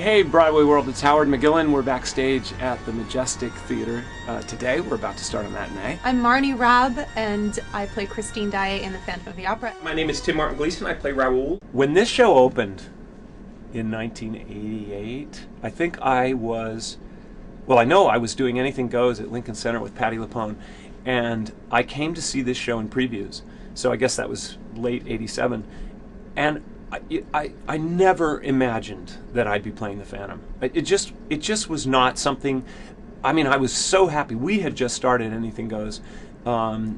Hey Broadway World, it's Howard McGillen. We're backstage at the Majestic Theater today. We're about to start a matinee. I'm Marnie Rabb, and I play Christine Daae in The Phantom of the Opera. My name is Tim Martin Gleason. I play Raoul. When this show opened in 1988, I think I was, well, I know I was doing Anything Goes at Lincoln Center with Patti LuPone, and I came to see this show in previews. So I guess that was late 87. And I never imagined that I'd be playing the Phantom. It just was not something. I mean, I was so happy. We had just started Anything Goes, the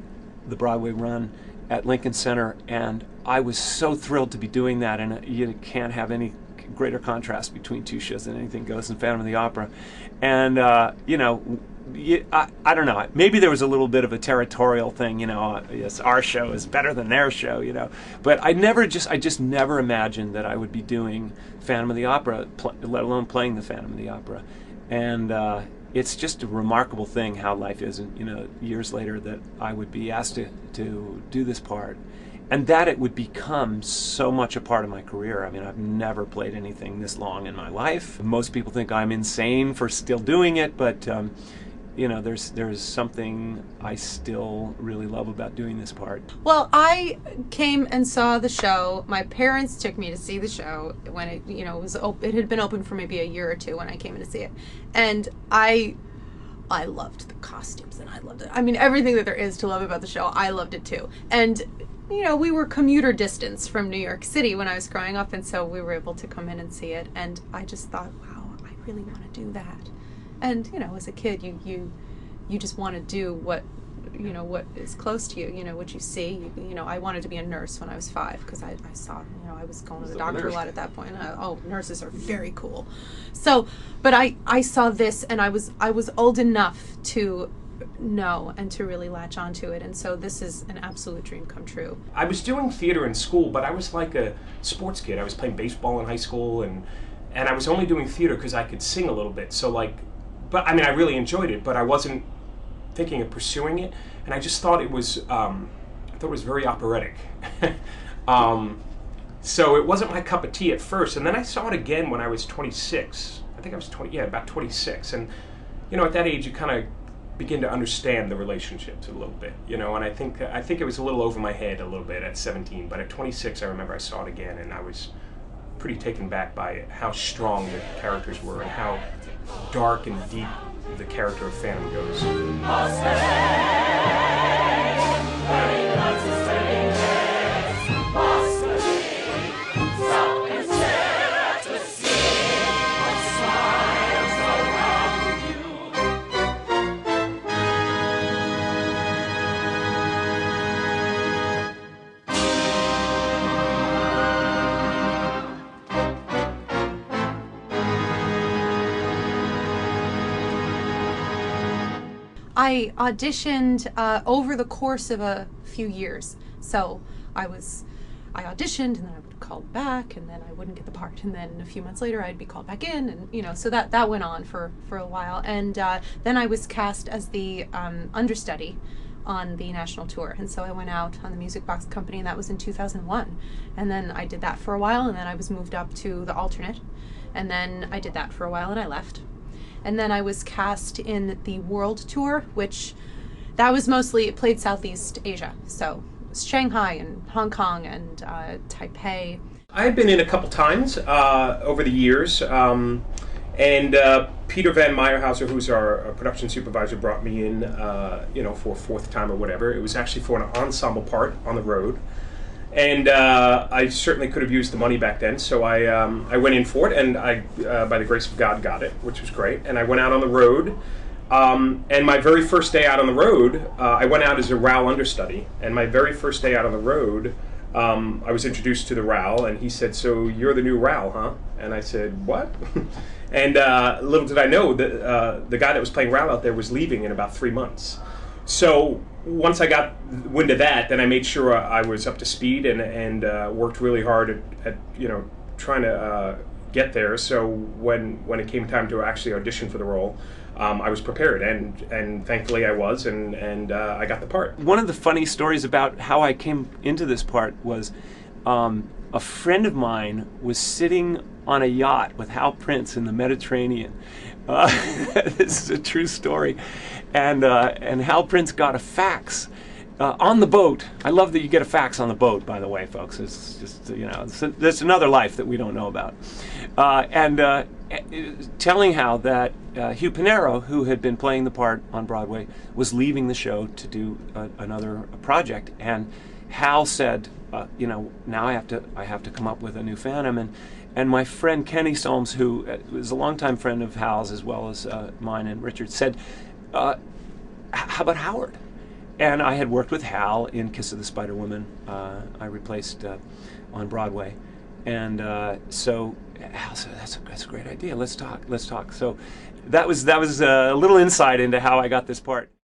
Broadway run at Lincoln Center, and I was so thrilled to be doing that. And you can't have any greater contrast between two shows than Anything Goes and Phantom of the Opera. And you know, I don't know, maybe there was a little bit of a territorial thing, you know, yes, our show is better than their show, you know, but I just never imagined that I would be doing Phantom of the Opera, let alone playing the Phantom of the Opera. And it's just a remarkable thing how life is, and you know, years later that I would be asked to do this part, and that it would become so much a part of my career. I mean, I've never played anything this long in my life. Most people think I'm insane for still doing it, but you know, there's something I still really love about doing this part. Well, I came and saw the show. My parents took me to see the show when it, you know, it had been open for maybe a year or two when I came in to see it, and I loved the costumes, and I loved it. I mean, everything that there is to love about the show, I loved it too. And you know, we were commuter distance from New York City when I was growing up, and so we were able to come in and see it. And I just thought, wow, I really want to do that. And you know, as a kid, you just want to do what, you know, what is close to you, you know, what you see. You know, I wanted to be a nurse when I was 5 because I saw, you know, I was going to the doctor a lot at that point. Oh, nurses are very cool. So, but I saw this, and I was old enough to know and to really latch onto it, and so this is an absolute dream come true. I was doing theater in school, but I was like a sports kid. I was playing baseball in high school, and I was only doing theater because I could sing a little bit. So like, but I mean, I really enjoyed it, but I wasn't thinking of pursuing it, and I just thought it was very operatic. So it wasn't my cup of tea at first, and then I saw it again when I was 26. I think I was about 26, and you know, at that age you kind of begin to understand the relationships a little bit, you know, and I think it was a little over my head a little bit at 17, but at 26 I remember I saw it again, and I was pretty taken back by how strong the characters were and how dark and deep the character of Phantom goes. I auditioned over the course of a few years. So I auditioned, and then I would call back, and then I wouldn't get the part, and then a few months later I'd be called back in, and you know, so that went on for a while, and then I was cast as the understudy on the national tour, and so I went out on the Music Box Company, and that was in 2001, and then I did that for a while, and then I was moved up to the alternate, and then I did that for a while, and I left. And then I was cast in the World Tour, which that was mostly, it played Southeast Asia. So it was Shanghai and Hong Kong and Taipei. I had been in a couple times over the years, and Peter Van Meyerhauser, who's our production supervisor, brought me in, you know, for a 4th time or whatever. It was actually for an ensemble part on the road. And I certainly could have used the money back then, so I went in for it, and I, by the grace of God, got it, which was great. And I went out on the road, and my very first day out on the road, I went out as a RAL understudy, and my very first day out on the road, I was introduced to the RAL, and he said, "So you're the new RAL, huh?" And I said, "What?" And little did I know that the guy that was playing RAL out there was leaving in about 3 months. So once I got wind of that, then I made sure I was up to speed and worked really hard at you know, trying to get there. So when it came time to actually audition for the role, I was prepared, and thankfully I was, and I got the part. One of the funny stories about how I came into this part was a friend of mine was sitting on a yacht with Hal Prince in the Mediterranean. This is a true story. And Hal Prince got a fax on the boat. I love that you get a fax on the boat, by the way, folks. It's just, you know, there's another life that we don't know about. Telling Hal that Hugh Pinero, who had been playing the part on Broadway, was leaving the show to do another project. And Hal said, you know, now I have to come up with a new Phantom. And my friend Kenny Solms, who was a longtime friend of Hal's as well as mine and Richard, said, how about Howard? And I had worked with Hal in Kiss of the Spider Woman. I replaced on Broadway. And so Hal said, that's a great idea. Let's talk. So that was a little insight into how I got this part.